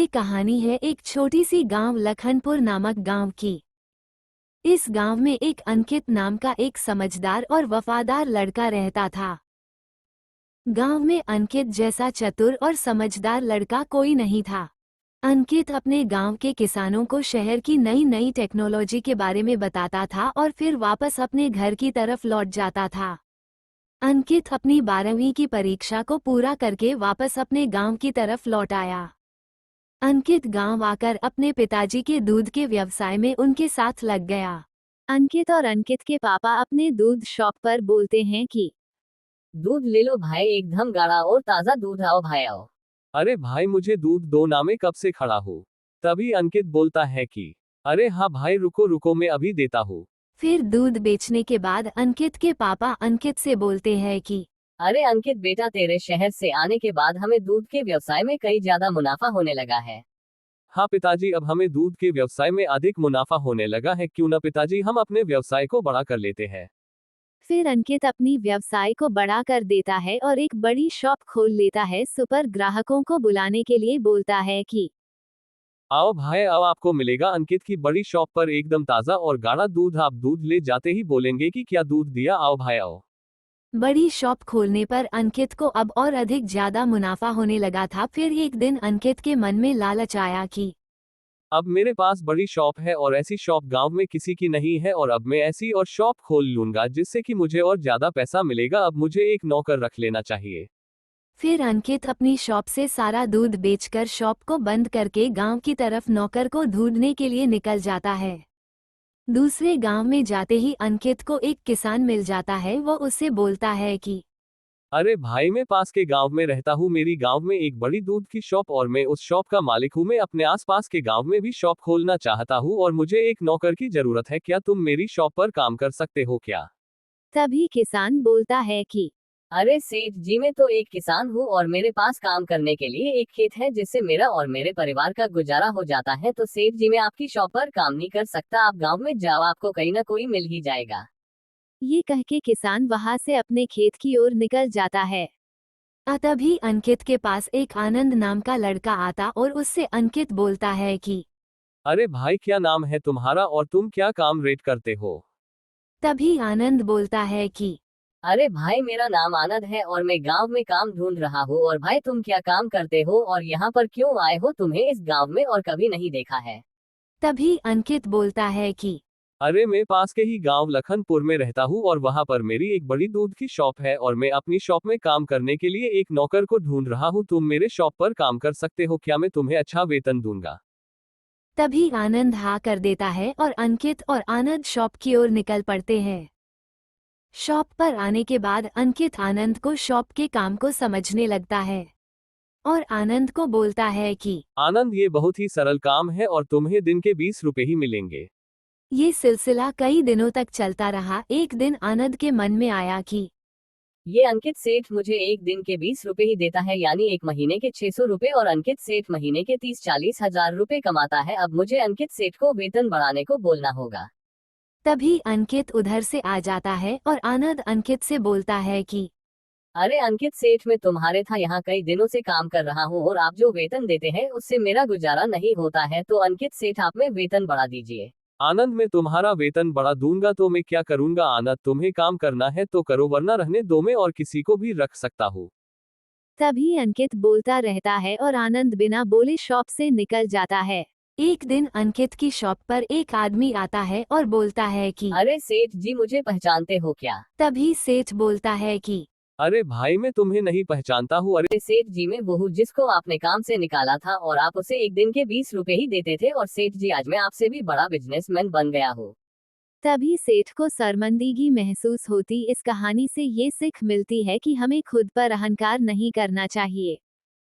ये कहानी है एक छोटी सी गांव लखनपुर नामक गांव की। इस गांव में एक अंकित नाम का एक समझदार और वफादार लड़का रहता था। गांव में अंकित जैसा चतुर और समझदार लड़का कोई नहीं था। अंकित अपने गांव के किसानों को शहर की नई नई टेक्नोलॉजी के बारे में बताता था और फिर वापस अपने घर की तरफ लौट जाता था। अंकित अपनी 12वीं की परीक्षा को पूरा करके वापस अपने गांव की तरफ लौट आया। अंकित गांव आकर अपने पिताजी के दूध के व्यवसाय में उनके साथ लग गया। अंकित और अंकित के पापा अपने दूध शॉप पर बोलते हैं कि दूध ले लो भाई, एकदम गाढ़ा और ताजा दूध, आओ भाई आओ। अरे भाई मुझे दूध दो ना, मैं कब से खड़ा हूँ। तभी अंकित बोलता है कि अरे हाँ भाई रुको रुको, मैं अभी देता हूँ। फिर दूध बेचने के बाद अंकित के पापा अंकित से बोलते हैं कि अरे अंकित बेटा, तेरे शहर से आने के बाद हमें दूध के व्यवसाय में कई ज्यादा मुनाफा होने लगा है। हाँ पिताजी, अब हमें दूध के व्यवसाय में अधिक मुनाफा होने लगा है, क्यों ना पिताजी हम अपने व्यवसाय को बड़ा कर लेते हैं। फिर अंकित अपनी व्यवसाय को बड़ा कर देता है और एक बड़ी शॉप खोल लेता है। सुपर ग्राहकों को बुलाने के लिए बोलता है कि आओ भाई आओ, आपको मिलेगा अंकित की बड़ी शॉप पर एकदम ताजा और गाढ़ा दूध। आप दूध ले जाते ही बोलेंगे कि क्या दूध दिया, आओ भाई आओ। बड़ी शॉप खोलने पर अंकित को अब और अधिक ज्यादा मुनाफा होने लगा था। फिर एक दिन अंकित के मन में लालच आया कि अब मेरे पास बड़ी शॉप है और ऐसी शॉप गांव में किसी की नहीं है, और अब मैं ऐसी और शॉप खोल लूंगा जिससे कि मुझे और ज्यादा पैसा मिलेगा। अब मुझे एक नौकर रख लेना चाहिए। फिर अंकित अपनी शॉप से सारा दूध बेचकर शॉप को बंद करके गांव की तरफ नौकर को ढूंढने के लिए निकल जाता है। दूसरे गांव में जाते ही अंकित को एक किसान मिल जाता है। वो उससे बोलता है कि अरे भाई, मैं पास के गांव में रहता हूँ, मेरी गांव में एक बड़ी दूध की शॉप और मैं उस शॉप का मालिक हूँ। मैं अपने आसपास के गांव में भी शॉप खोलना चाहता हूँ और मुझे एक नौकर की जरूरत है। क्या तुम मेरी शॉप पर काम कर सकते हो क्या? तभी किसान बोलता है कि अरे सेठ जी, मैं तो एक किसान हूँ और मेरे पास काम करने के लिए एक खेत है जिससे मेरा और मेरे परिवार का गुजारा हो जाता है। तो सेठ जी, मैं आपकी शॉप पर काम नहीं कर सकता। आप गांव में जाओ, आपको कहीं ना कोई मिल ही जाएगा। ये कह के किसान वहां से अपने खेत की ओर निकल जाता है। तभी अंकित के पास एक आनंद नाम का लड़का आता और उससे अंकित बोलता है कि अरे भाई, क्या नाम है तुम्हारा और तुम क्या काम रेट करते हो? तभी आनंद बोलता है कि अरे भाई, मेरा नाम आनंद है और मैं गांव में काम ढूंढ रहा हूँ। और भाई, तुम क्या काम करते हो और यहाँ पर क्यों आए हो? तुम्हें इस गांव में और कभी नहीं देखा है। तभी अंकित बोलता है कि अरे मैं पास के ही गांव लखनपुर में रहता हूँ और वहां पर मेरी एक बड़ी दूध की शॉप है और मैं अपनी शॉप में काम करने के लिए एक नौकर को ढूंढ रहा हूँ। तुम मेरे शॉप पर काम कर सकते हो क्या? मैं तुम्हें अच्छा वेतन दूंगा। तभी आनंद हाँ कर देता है और अंकित और आनंद शॉप की ओर निकल पड़ते हैं। शॉप पर आने के बाद अंकित आनंद को शॉप के काम को समझने लगता है और आनंद को बोलता है कि आनंद, ये बहुत ही सरल काम है और तुम्हें दिन के 20 रुपए ही मिलेंगे। ये सिलसिला कई दिनों तक चलता रहा। एक दिन आनंद के मन में आया कि ये अंकित सेठ मुझे एक दिन के 20 रुपए ही देता है, यानी एक महीने के 600 रुपए, और अंकित सेठ महीने के 30-40 हजार रुपए कमाता है। अब मुझे अंकित सेठ को वेतन बढ़ाने को बोलना होगा। तभी अंकित उधर से आ जाता है और आनंद अंकित से बोलता है कि अरे अंकित सेठ, मैं तुम्हारे था यहाँ कई दिनों से काम कर रहा हूँ और आप जो वेतन देते हैं उससे मेरा गुजारा नहीं होता है। तो अंकित सेठ, आप में वेतन बढ़ा दीजिए। आनंद, मैं तुम्हारा वेतन बढ़ा दूंगा तो मैं क्या करूंगा? आनंद, तुम्हें काम करना है तो करो, वरना रहने दो, मैं और किसी को भी रख सकता हूँ। तभी अंकित बोलता रहता है और आनंद बिना बोले शॉप से निकल जाता है। एक दिन अंकित की शॉप पर एक आदमी आता है और बोलता है कि अरे सेठ जी, मुझे पहचानते हो क्या? तभी सेठ बोलता है कि अरे भाई, मैं तुम्हें नहीं पहचानता हूँ। अरे अरे सेठ जी, मैं वो हूँ जिसको आपने काम से निकाला था और आप उसे एक दिन के 20 रुपए ही देते थे। और सेठ जी, आज मैं आपसे भी बड़ा बिजनेसमैन बन गया हूँ। तभी सेठ को शर्मिंदगी महसूस होती। इस कहानी से ये सीख मिलती है कि हमें खुद पर अहंकार नहीं करना चाहिए।